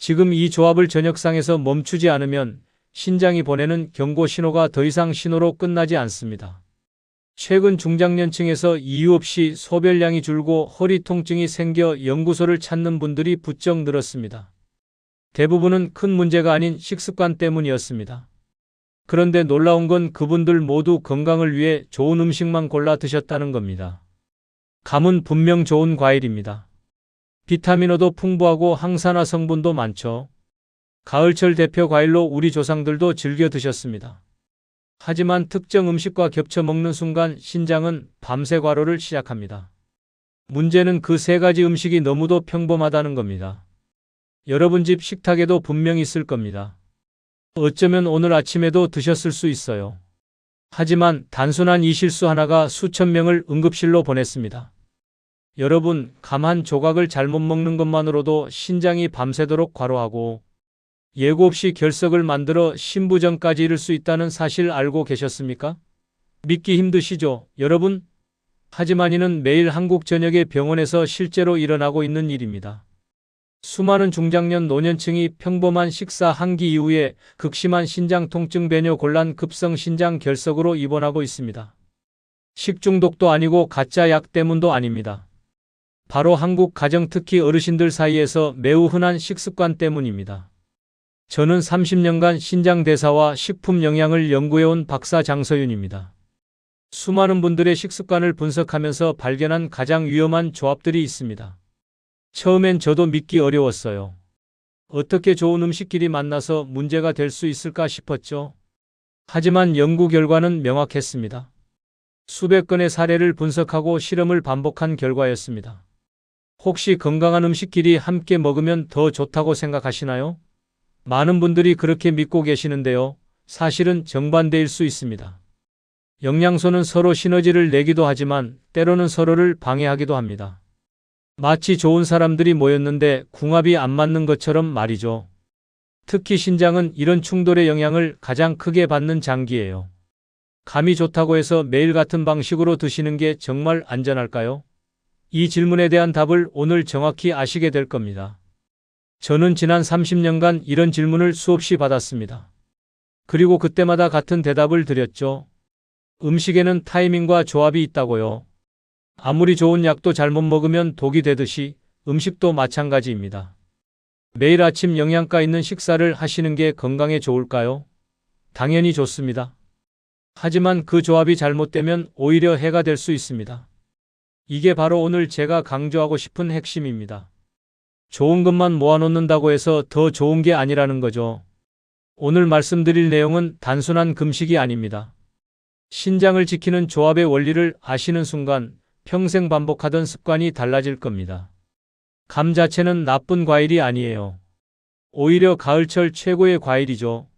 지금 이 조합을 저녁상에서 멈추지 않으면 신장이 보내는 경고 신호가 더 이상 신호로 끝나지 않습니다. 최근 중장년층에서 이유 없이 소변량이 줄고 허리 통증이 생겨 연구소를 찾는 분들이 부쩍 늘었습니다. 대부분은 큰 문제가 아닌 식습관 때문이었습니다. 그런데 놀라운 건 그분들 모두 건강을 위해 좋은 음식만 골라 드셨다는 겁니다. 감은 분명 좋은 과일입니다. 비타민O도 풍부하고 항산화 성분도 많죠. 가을철 대표 과일로 우리 조상들도 즐겨 드셨습니다. 하지만 특정 음식과 겹쳐 먹는 순간 신장은 밤새 과로를 시작합니다. 문제는 그 세 가지 음식이 너무도 평범하다는 겁니다. 여러분 집 식탁에도 분명 있을 겁니다. 어쩌면 오늘 아침에도 드셨을 수 있어요. 하지만 단순한 이 실수 하나가 수천 명을 응급실로 보냈습니다. 여러분, 감 한 조각을 잘못 먹는 것만으로도 신장이 밤새도록 과로하고 예고 없이 결석을 만들어 신부전까지 이를 수 있다는 사실 알고 계셨습니까? 믿기 힘드시죠, 여러분? 하지만 이는 매일 한국 전역의 병원에서 실제로 일어나고 있는 일입니다. 수많은 중장년 노년층이 평범한 식사 한 끼 이후에 극심한 신장 통증 배뇨 곤란 급성 신장 결석으로 입원하고 있습니다. 식중독도 아니고 가짜 약 때문도 아닙니다. 바로 한국 가정 특히 어르신들 사이에서 매우 흔한 식습관 때문입니다. 저는 30년간 신장 대사와 식품 영양을 연구해온 박사 장서윤입니다. 수많은 분들의 식습관을 분석하면서 발견한 가장 위험한 조합들이 있습니다. 처음엔 저도 믿기 어려웠어요. 어떻게 좋은 음식끼리 만나서 문제가 될 수 있을까 싶었죠. 하지만 연구 결과는 명확했습니다. 수백 건의 사례를 분석하고 실험을 반복한 결과였습니다. 혹시 건강한 음식끼리 함께 먹으면 더 좋다고 생각하시나요? 많은 분들이 그렇게 믿고 계시는데요. 사실은 정반대일 수 있습니다. 영양소는 서로 시너지를 내기도 하지만 때로는 서로를 방해하기도 합니다. 마치 좋은 사람들이 모였는데 궁합이 안 맞는 것처럼 말이죠. 특히 신장은 이런 충돌의 영향을 가장 크게 받는 장기예요. 감이 좋다고 해서 매일 같은 방식으로 드시는 게 정말 안전할까요? 이 질문에 대한 답을 오늘 정확히 아시게 될 겁니다. 저는 지난 30년간 이런 질문을 수없이 받았습니다. 그리고 그때마다 같은 대답을 드렸죠. 음식에는 타이밍과 조합이 있다고요. 아무리 좋은 약도 잘못 먹으면 독이 되듯이 음식도 마찬가지입니다. 매일 아침 영양가 있는 식사를 하시는 게 건강에 좋을까요? 당연히 좋습니다. 하지만 그 조합이 잘못되면 오히려 해가 될 수 있습니다. 이게 바로 오늘 제가 강조하고 싶은 핵심입니다. 좋은 것만 모아놓는다고 해서 더 좋은 게 아니라는 거죠. 오늘 말씀드릴 내용은 단순한 금식이 아닙니다. 신장을 지키는 조합의 원리를 아시는 순간 평생 반복하던 습관이 달라질 겁니다. 감 자체는 나쁜 과일이 아니에요. 오히려 가을철 최고의 과일이죠.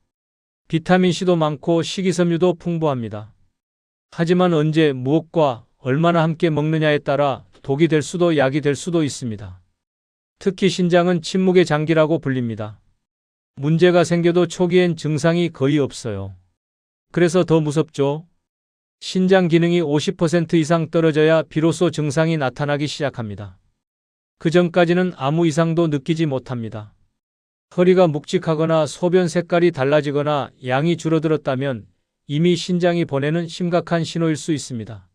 비타민C도 많고 식이섬유도 풍부합니다. 하지만 언제, 무엇과 얼마나 함께 먹느냐에 따라 독이 될 수도 약이 될 수도 있습니다. 특히 신장은 침묵의 장기라고 불립니다. 문제가 생겨도 초기엔 증상이 거의 없어요. 그래서 더 무섭죠. 신장 기능이 50% 이상 떨어져야 비로소 증상이 나타나기 시작합니다. 그 전까지는 아무 이상도 느끼지 못합니다. 허리가 묵직하거나 소변 색깔이 달라지거나 양이 줄어들었다면 이미 신장이 보내는 심각한 신호일 수 있습니다.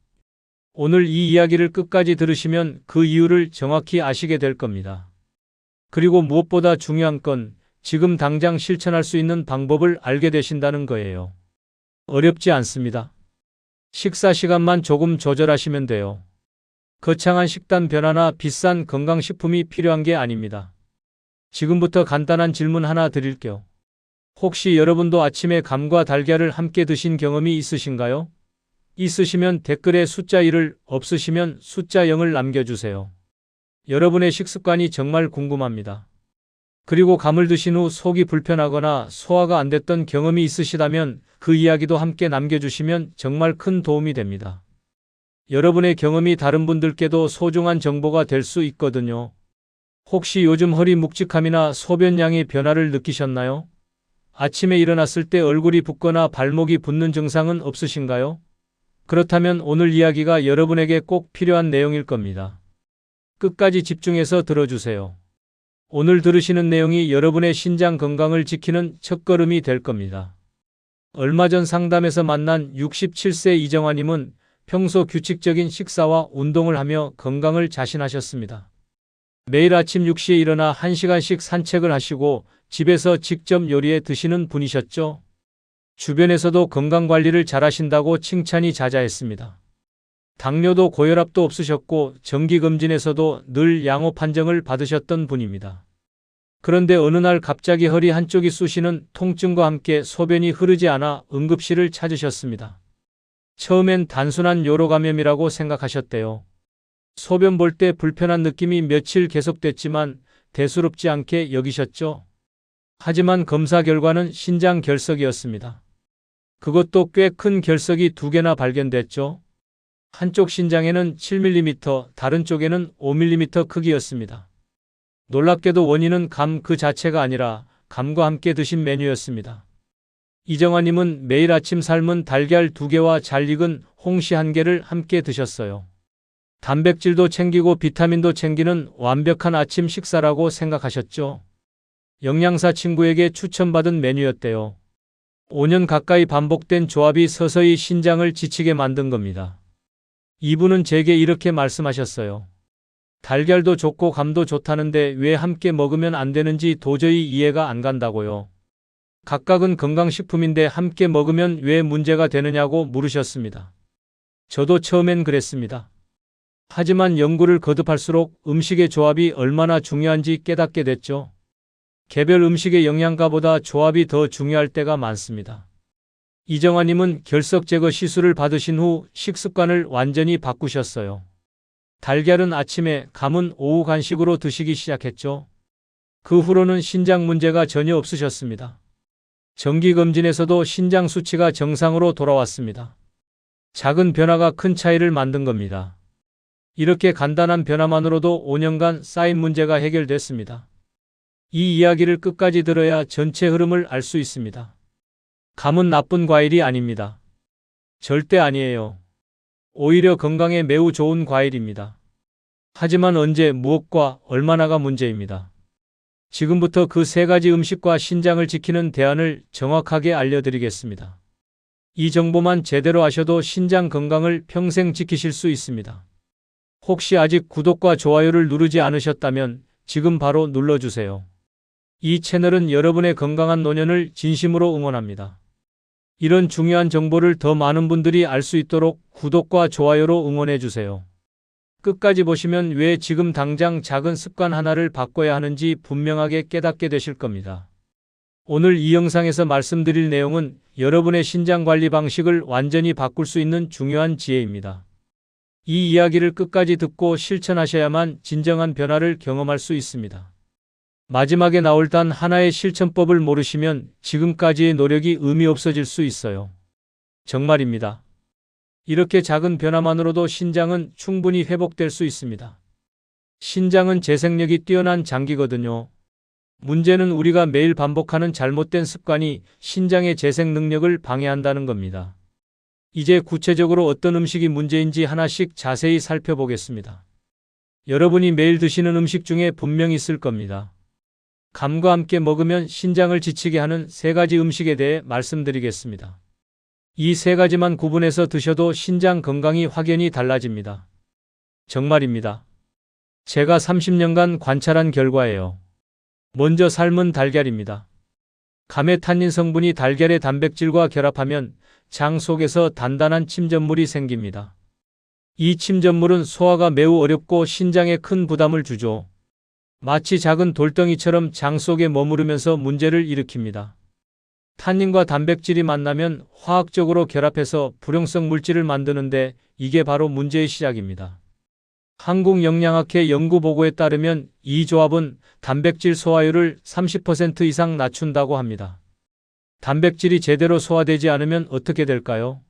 오늘 이 이야기를 끝까지 들으시면 그 이유를 정확히 아시게 될 겁니다. 그리고 무엇보다 중요한 건 지금 당장 실천할 수 있는 방법을 알게 되신다는 거예요. 어렵지 않습니다. 식사 시간만 조금 조절하시면 돼요. 거창한 식단 변화나 비싼 건강식품이 필요한 게 아닙니다. 지금부터 간단한 질문 하나 드릴게요. 혹시 여러분도 아침에 감과 달걀을 함께 드신 경험이 있으신가요? 있으시면 댓글에 숫자 1을, 없으시면 숫자 0을 남겨주세요. 여러분의 식습관이 정말 궁금합니다. 그리고 감을 드신 후 속이 불편하거나 소화가 안 됐던 경험이 있으시다면 그 이야기도 함께 남겨주시면 정말 큰 도움이 됩니다. 여러분의 경험이 다른 분들께도 소중한 정보가 될 수 있거든요. 혹시 요즘 허리 묵직함이나 소변량의 변화를 느끼셨나요? 아침에 일어났을 때 얼굴이 붓거나 발목이 붓는 증상은 없으신가요? 그렇다면 오늘 이야기가 여러분에게 꼭 필요한 내용일 겁니다. 끝까지 집중해서 들어주세요. 오늘 들으시는 내용이 여러분의 신장 건강을 지키는 첫걸음이 될 겁니다. 얼마 전 상담에서 만난 67세 이정화님은 평소 규칙적인 식사와 운동을 하며 건강을 자신하셨습니다. 매일 아침 6시에 일어나 1시간씩 산책을 하시고 집에서 직접 요리해 드시는 분이셨죠. 주변에서도 건강관리를 잘하신다고 칭찬이 자자했습니다. 당뇨도 고혈압도 없으셨고 정기검진에서도 늘 양호 판정을 받으셨던 분입니다. 그런데 어느 날 갑자기 허리 한쪽이 쑤시는 통증과 함께 소변이 흐르지 않아 응급실을 찾으셨습니다. 처음엔 단순한 요로 감염이라고 생각하셨대요. 소변 볼 때 불편한 느낌이 며칠 계속됐지만 대수롭지 않게 여기셨죠. 하지만 검사 결과는 신장 결석이었습니다. 그것도 꽤 큰 결석이 2개나 발견됐죠. 한쪽 신장에는 7mm, 다른 쪽에는 5mm 크기였습니다. 놀랍게도 원인은 감 그 자체가 아니라 감과 함께 드신 메뉴였습니다. 이정화님은 매일 아침 삶은 달걀 2개와 잘 익은 홍시 1개를 함께 드셨어요. 단백질도 챙기고 비타민도 챙기는 완벽한 아침 식사라고 생각하셨죠. 영양사 친구에게 추천받은 메뉴였대요. 5년 가까이 반복된 조합이 서서히 신장을 지치게 만든 겁니다. 이분은 제게 이렇게 말씀하셨어요. 달걀도 좋고 감도 좋다는데 왜 함께 먹으면 안 되는지 도저히 이해가 안 간다고요. 각각은 건강식품인데 함께 먹으면 왜 문제가 되느냐고 물으셨습니다. 저도 처음엔 그랬습니다. 하지만 연구를 거듭할수록 음식의 조합이 얼마나 중요한지 깨닫게 됐죠. 개별 음식의 영양가보다 조합이 더 중요할 때가 많습니다. 이정화님은 결석 제거 시술을 받으신 후 식습관을 완전히 바꾸셨어요. 달걀은 아침에, 감은 오후 간식으로 드시기 시작했죠. 그 후로는 신장 문제가 전혀 없으셨습니다. 정기검진에서도 신장 수치가 정상으로 돌아왔습니다. 작은 변화가 큰 차이를 만든 겁니다. 이렇게 간단한 변화만으로도 5년간 쌓인 문제가 해결됐습니다. 이 이야기를 끝까지 들어야 전체 흐름을 알 수 있습니다. 감은 나쁜 과일이 아닙니다. 절대 아니에요. 오히려 건강에 매우 좋은 과일입니다. 하지만 언제, 무엇과 얼마나가 문제입니다. 지금부터 그 3가지 음식과 신장을 지키는 대안을 정확하게 알려드리겠습니다. 이 정보만 제대로 아셔도 신장 건강을 평생 지키실 수 있습니다. 혹시 아직 구독과 좋아요를 누르지 않으셨다면 지금 바로 눌러주세요. 이 채널은 여러분의 건강한 노년을 진심으로 응원합니다. 이런 중요한 정보를 더 많은 분들이 알 수 있도록 구독과 좋아요로 응원해주세요. 끝까지 보시면 왜 지금 당장 작은 습관 하나를 바꿔야 하는지 분명하게 깨닫게 되실 겁니다. 오늘 이 영상에서 말씀드릴 내용은 여러분의 신장 관리 방식을 완전히 바꿀 수 있는 중요한 지혜입니다. 이 이야기를 끝까지 듣고 실천하셔야만 진정한 변화를 경험할 수 있습니다. 마지막에 나올 단 하나의 실천법을 모르시면 지금까지의 노력이 의미 없어질 수 있어요. 정말입니다. 이렇게 작은 변화만으로도 신장은 충분히 회복될 수 있습니다. 신장은 재생력이 뛰어난 장기거든요. 문제는 우리가 매일 반복하는 잘못된 습관이 신장의 재생 능력을 방해한다는 겁니다. 이제 구체적으로 어떤 음식이 문제인지 하나씩 자세히 살펴보겠습니다. 여러분이 매일 드시는 음식 중에 분명히 있을 겁니다. 감과 함께 먹으면 신장을 지치게 하는 3가지 음식에 대해 말씀드리겠습니다. 이 3가지만 구분해서 드셔도 신장 건강이 확연히 달라집니다. 정말입니다. 제가 30년간 관찰한 결과예요. 먼저 삶은 달걀입니다. 감의 탄닌 성분이 달걀의 단백질과 결합하면 장 속에서 단단한 침전물이 생깁니다. 이 침전물은 소화가 매우 어렵고 신장에 큰 부담을 주죠. 마치 작은 돌덩이처럼 장 속에 머무르면서 문제를 일으킵니다. 탄닌과 단백질이 만나면 화학적으로 결합해서 불용성 물질을 만드는데 이게 바로 문제의 시작입니다. 한국영양학회 연구보고에 따르면 이 조합은 단백질 소화율을 30% 이상 낮춘다고 합니다. 단백질이 제대로 소화되지 않으면 어떻게 될까요?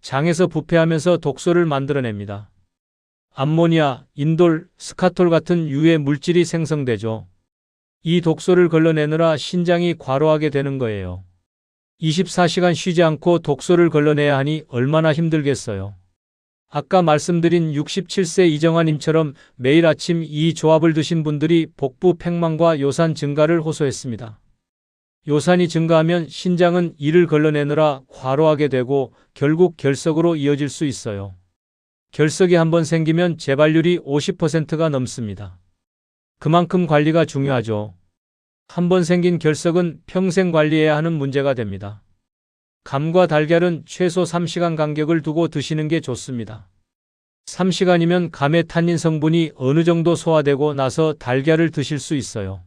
장에서 부패하면서 독소를 만들어냅니다. 암모니아, 인돌, 스카톨 같은 유해 물질이 생성되죠. 이 독소를 걸러내느라 신장이 과로하게 되는 거예요. 24시간 쉬지 않고 독소를 걸러내야 하니 얼마나 힘들겠어요. 아까 말씀드린 67세 이정아님처럼 매일 아침 이 조합을 드신 분들이 복부 팽만과 요산 증가를 호소했습니다. 요산이 증가하면 신장은 이를 걸러내느라 과로하게 되고 결국 결석으로 이어질 수 있어요. 결석이 한번 생기면 재발률이 50%가 넘습니다. 그만큼 관리가 중요하죠. 한번 생긴 결석은 평생 관리해야 하는 문제가 됩니다. 감과 달걀은 최소 3시간 간격을 두고 드시는 게 좋습니다. 3시간이면 감의 탄닌 성분이 어느 정도 소화되고 나서 달걀을 드실 수 있어요.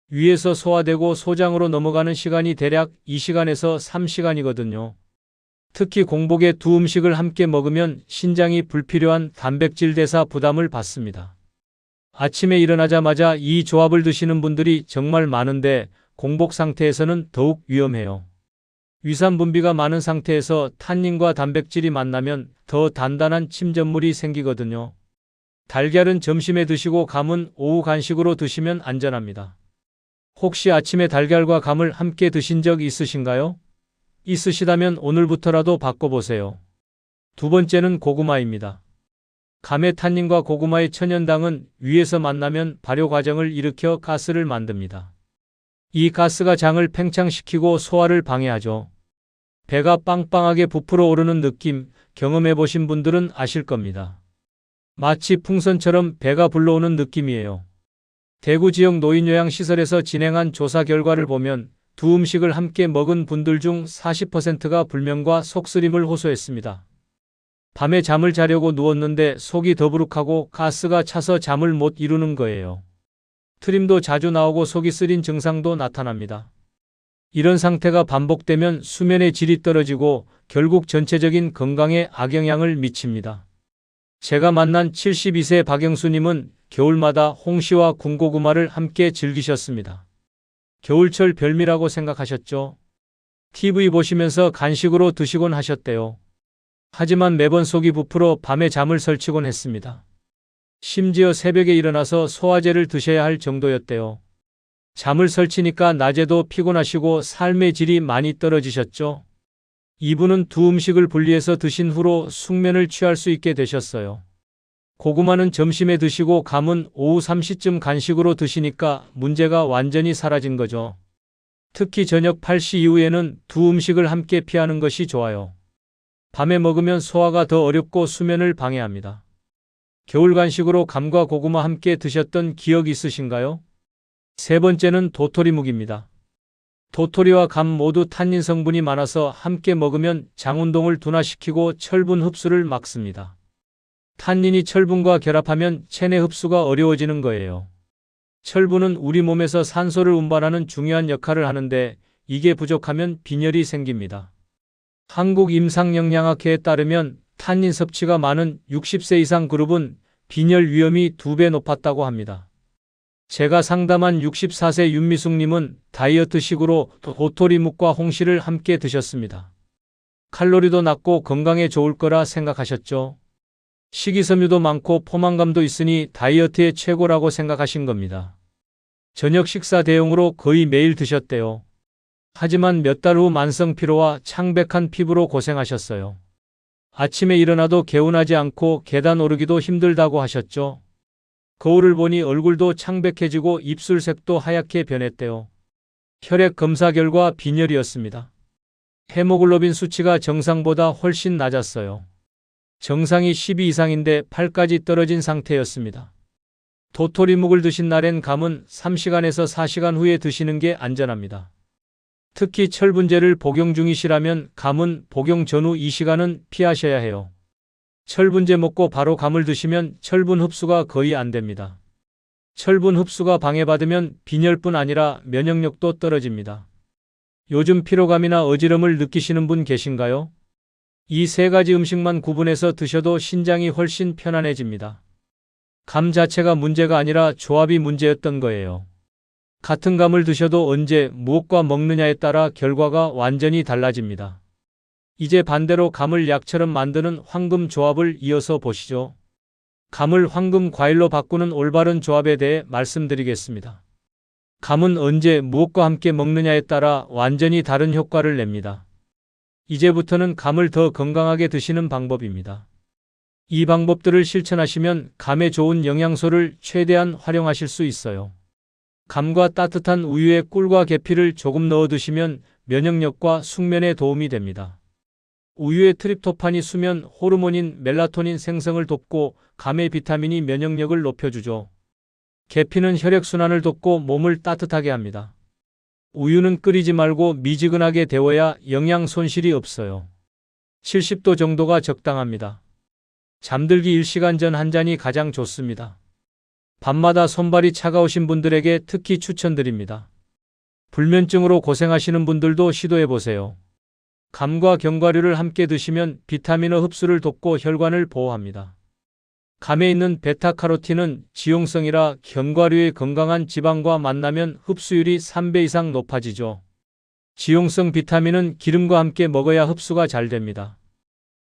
위에서 소화되고 소장으로 넘어가는 시간이 대략 2시간에서 3시간이거든요. 특히 공복에 두 음식을 함께 먹으면 신장이 불필요한 단백질 대사 부담을 받습니다. 아침에 일어나자마자 이 조합을 드시는 분들이 정말 많은데 공복 상태에서는 더욱 위험해요. 위산 분비가 많은 상태에서 탄닌과 단백질이 만나면 더 단단한 침전물이 생기거든요. 달걀은 점심에 드시고 감은 오후 간식으로 드시면 안전합니다. 혹시 아침에 달걀과 감을 함께 드신 적 있으신가요? 있으시다면 오늘부터라도 바꿔보세요. 두 번째는 고구마입니다. 감의 탄닌과 고구마의 천연당은 위에서 만나면 발효 과정을 일으켜 가스를 만듭니다. 이 가스가 장을 팽창시키고 소화를 방해하죠. 배가 빵빵하게 부풀어 오르는 느낌 경험해 보신 분들은 아실 겁니다. 마치 풍선처럼 배가 불러오는 느낌이에요. 대구 지역 노인요양시설에서 진행한 조사 결과를 보면 두 음식을 함께 먹은 분들 중 40%가 불면과 속쓰림을 호소했습니다. 밤에 잠을 자려고 누웠는데 속이 더부룩하고 가스가 차서 잠을 못 이루는 거예요. 트림도 자주 나오고 속이 쓰린 증상도 나타납니다. 이런 상태가 반복되면 수면의 질이 떨어지고 결국 전체적인 건강에 악영향을 미칩니다. 제가 만난 72세 박영수님은 겨울마다 홍시와 군고구마를 함께 즐기셨습니다. 겨울철 별미라고 생각하셨죠? TV 보시면서 간식으로 드시곤 하셨대요. 하지만 매번 속이 부풀어 밤에 잠을 설치곤 했습니다. 심지어 새벽에 일어나서 소화제를 드셔야 할 정도였대요. 잠을 설치니까 낮에도 피곤하시고 삶의 질이 많이 떨어지셨죠? 이분은 두 음식을 분리해서 드신 후로 숙면을 취할 수 있게 되셨어요. 고구마는 점심에 드시고 감은 오후 3시쯤 간식으로 드시니까 문제가 완전히 사라진 거죠. 특히 저녁 8시 이후에는 두 음식을 함께 피하는 것이 좋아요. 밤에 먹으면 소화가 더 어렵고 수면을 방해합니다. 겨울 간식으로 감과 고구마 함께 드셨던 기억 있으신가요? 세 번째는 도토리묵입니다. 도토리와 감 모두 탄닌 성분이 많아서 함께 먹으면 장 운동을 둔화시키고 철분 흡수를 막습니다. 탄닌이 철분과 결합하면 체내 흡수가 어려워지는 거예요. 철분은 우리 몸에서 산소를 운반하는 중요한 역할을 하는데 이게 부족하면 빈혈이 생깁니다. 한국임상영양학회에 따르면 탄닌 섭취가 많은 60세 이상 그룹은 빈혈 위험이 2배 높았다고 합니다. 제가 상담한 64세 윤미숙님은 다이어트식으로 도토리묵과 홍시를 함께 드셨습니다. 칼로리도 낮고 건강에 좋을 거라 생각하셨죠? 식이섬유도 많고 포만감도 있으니 다이어트에 최고라고 생각하신 겁니다. 저녁 식사 대용으로 거의 매일 드셨대요. 하지만 몇 달 후 만성 피로와 창백한 피부로 고생하셨어요. 아침에 일어나도 개운하지 않고 계단 오르기도 힘들다고 하셨죠. 거울을 보니 얼굴도 창백해지고 입술색도 하얗게 변했대요. 혈액 검사 결과 빈혈이었습니다. 헤모글로빈 수치가 정상보다 훨씬 낮았어요. 정상이 12 이상인데 8까지 떨어진 상태였습니다. 도토리묵을 드신 날엔 감은 3시간에서 4시간 후에 드시는 게 안전합니다. 특히 철분제를 복용 중이시라면 감은 복용 전후 2시간은 피하셔야 해요. 철분제 먹고 바로 감을 드시면 철분 흡수가 거의 안 됩니다. 철분 흡수가 방해받으면 빈혈뿐 아니라 면역력도 떨어집니다. 요즘 피로감이나 어지럼을 느끼시는 분 계신가요? 이 세 가지 음식만 구분해서 드셔도 신장이 훨씬 편안해집니다. 감 자체가 문제가 아니라 조합이 문제였던 거예요. 같은 감을 드셔도 언제 무엇과 먹느냐에 따라 결과가 완전히 달라집니다. 이제 반대로 감을 약처럼 만드는 황금 조합을 이어서 보시죠. 감을 황금 과일로 바꾸는 올바른 조합에 대해 말씀드리겠습니다. 감은 언제 무엇과 함께 먹느냐에 따라 완전히 다른 효과를 냅니다. 이제부터는 감을 더 건강하게 드시는 방법입니다. 이 방법들을 실천하시면 감에 좋은 영양소를 최대한 활용하실 수 있어요. 감과 따뜻한 우유에 꿀과 계피를 조금 넣어 드시면 면역력과 숙면에 도움이 됩니다. 우유의 트립토판이 수면 호르몬인 멜라토닌 생성을 돕고 감의 비타민이 면역력을 높여주죠. 계피는 혈액순환을 돕고 몸을 따뜻하게 합니다. 우유는 끓이지 말고 미지근하게 데워야 영양 손실이 없어요. 70도 정도가 적당합니다. 잠들기 1시간 전 한 잔이 가장 좋습니다. 밤마다 손발이 차가우신 분들에게 특히 추천드립니다. 불면증으로 고생하시는 분들도 시도해보세요. 감과 견과류를 함께 드시면 비타민의 흡수를 돕고 혈관을 보호합니다. 감에 있는 베타카로틴은 지용성이라 견과류의 건강한 지방과 만나면 흡수율이 3배 이상 높아지죠. 지용성 비타민은 기름과 함께 먹어야 흡수가 잘 됩니다.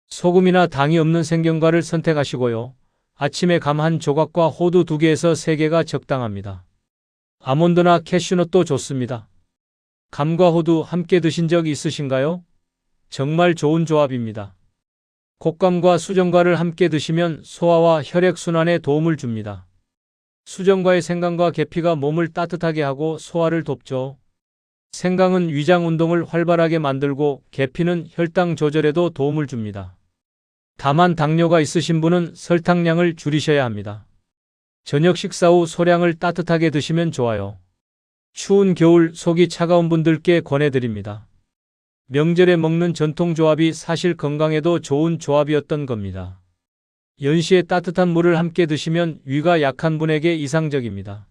소금이나 당이 없는 생견과를 선택하시고요. 아침에 감 한 조각과 호두 2개에서 3개가 적당합니다. 아몬드나 캐슈넛도 좋습니다. 감과 호두 함께 드신 적 있으신가요? 정말 좋은 조합입니다. 곶감과 수정과를 함께 드시면 소화와 혈액순환에 도움을 줍니다. 수정과의 생강과 계피가 몸을 따뜻하게 하고 소화를 돕죠. 생강은 위장 운동을 활발하게 만들고 계피는 혈당 조절에도 도움을 줍니다. 다만 당뇨가 있으신 분은 설탕량을 줄이셔야 합니다. 저녁 식사 후 소량을 따뜻하게 드시면 좋아요. 추운 겨울 속이 차가운 분들께 권해드립니다. 명절에 먹는 전통조합이 사실 건강에도 좋은 조합이었던 겁니다. 연시에 따뜻한 물을 함께 드시면 위가 약한 분에게 이상적입니다.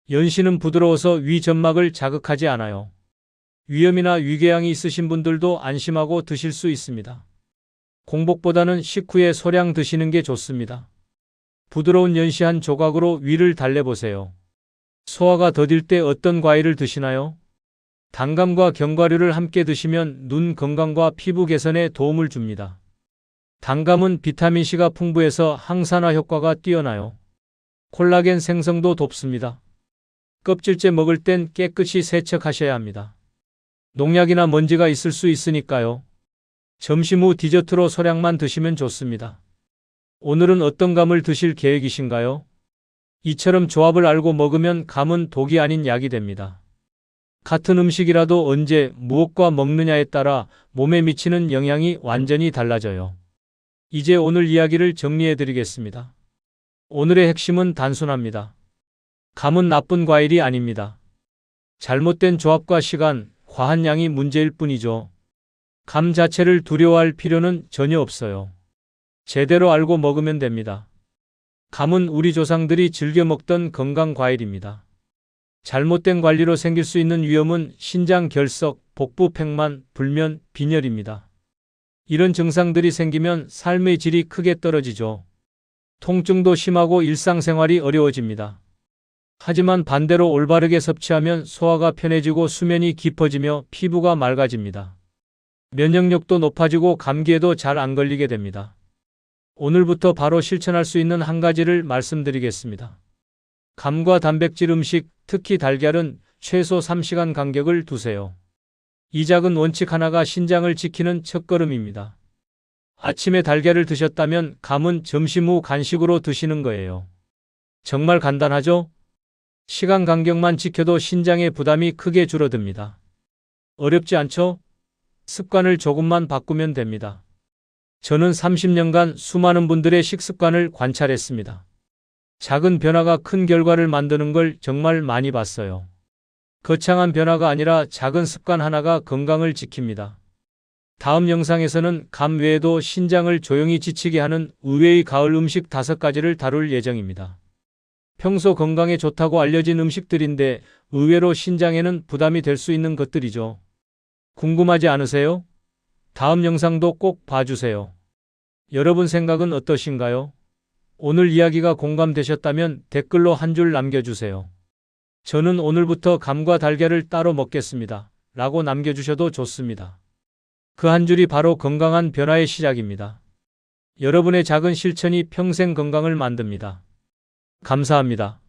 연시는 부드러워서 위 점막을 자극하지 않아요. 위염이나 위궤양이 있으신 분들도 안심하고 드실 수 있습니다. 공복보다는 식후에 소량 드시는 게 좋습니다. 부드러운 연시 한 조각으로 위를 달래보세요. 소화가 더딜 때 어떤 과일을 드시나요? 단감과 견과류를 함께 드시면 눈 건강과 피부 개선에 도움을 줍니다. 단감은 비타민C가 풍부해서 항산화 효과가 뛰어나요. 콜라겐 생성도 돕습니다. 껍질째 먹을 땐 깨끗이 세척하셔야 합니다. 농약이나 먼지가 있을 수 있으니까요. 점심 후 디저트로 소량만 드시면 좋습니다. 오늘은 어떤 감을 드실 계획이신가요? 이처럼 조합을 알고 먹으면 감은 독이 아닌 약이 됩니다. 같은 음식이라도 언제 무엇과 먹느냐에 따라 몸에 미치는 영향이 완전히 달라져요. 이제 오늘 이야기를 정리해 드리겠습니다. 오늘의 핵심은 단순합니다. 감은 나쁜 과일이 아닙니다. 잘못된 조합과 시간, 과한 양이 문제일 뿐이죠. 감 자체를 두려워할 필요는 전혀 없어요. 제대로 알고 먹으면 됩니다. 감은 우리 조상들이 즐겨 먹던 건강 과일입니다. 잘못된 관리로 생길 수 있는 위험은 신장 결석, 복부 팽만, 불면, 빈혈입니다. 이런 증상들이 생기면 삶의 질이 크게 떨어지죠. 통증도 심하고 일상생활이 어려워집니다. 하지만 반대로 올바르게 섭취하면 소화가 편해지고 수면이 깊어지며 피부가 맑아집니다. 면역력도 높아지고 감기에도 잘 안 걸리게 됩니다. 오늘부터 바로 실천할 수 있는 한 가지를 말씀드리겠습니다. 감과 단백질 음식, 특히 달걀은 최소 3시간 간격을 두세요. 이 작은 원칙 하나가 신장을 지키는 첫걸음입니다. 아침에 달걀을 드셨다면 감은 점심 후 간식으로 드시는 거예요. 정말 간단하죠? 시간 간격만 지켜도 신장의 부담이 크게 줄어듭니다. 어렵지 않죠? 습관을 조금만 바꾸면 됩니다. 저는 30년간 수많은 분들의 식습관을 관찰했습니다. 작은 변화가 큰 결과를 만드는 걸 정말 많이 봤어요. 거창한 변화가 아니라 작은 습관 하나가 건강을 지킵니다. 다음 영상에서는 감 외에도 신장을 조용히 지치게 하는 의외의 가을 음식 5가지를 다룰 예정입니다. 평소 건강에 좋다고 알려진 음식들인데 의외로 신장에는 부담이 될 수 있는 것들이죠. 궁금하지 않으세요? 다음 영상도 꼭 봐주세요. 여러분 생각은 어떠신가요? 오늘 이야기가 공감되셨다면 댓글로 한 줄 남겨주세요. 저는 오늘부터 감과 달걀을 따로 먹겠습니다. 라고 남겨주셔도 좋습니다. 그 한 줄이 바로 건강한 변화의 시작입니다. 여러분의 작은 실천이 평생 건강을 만듭니다. 감사합니다.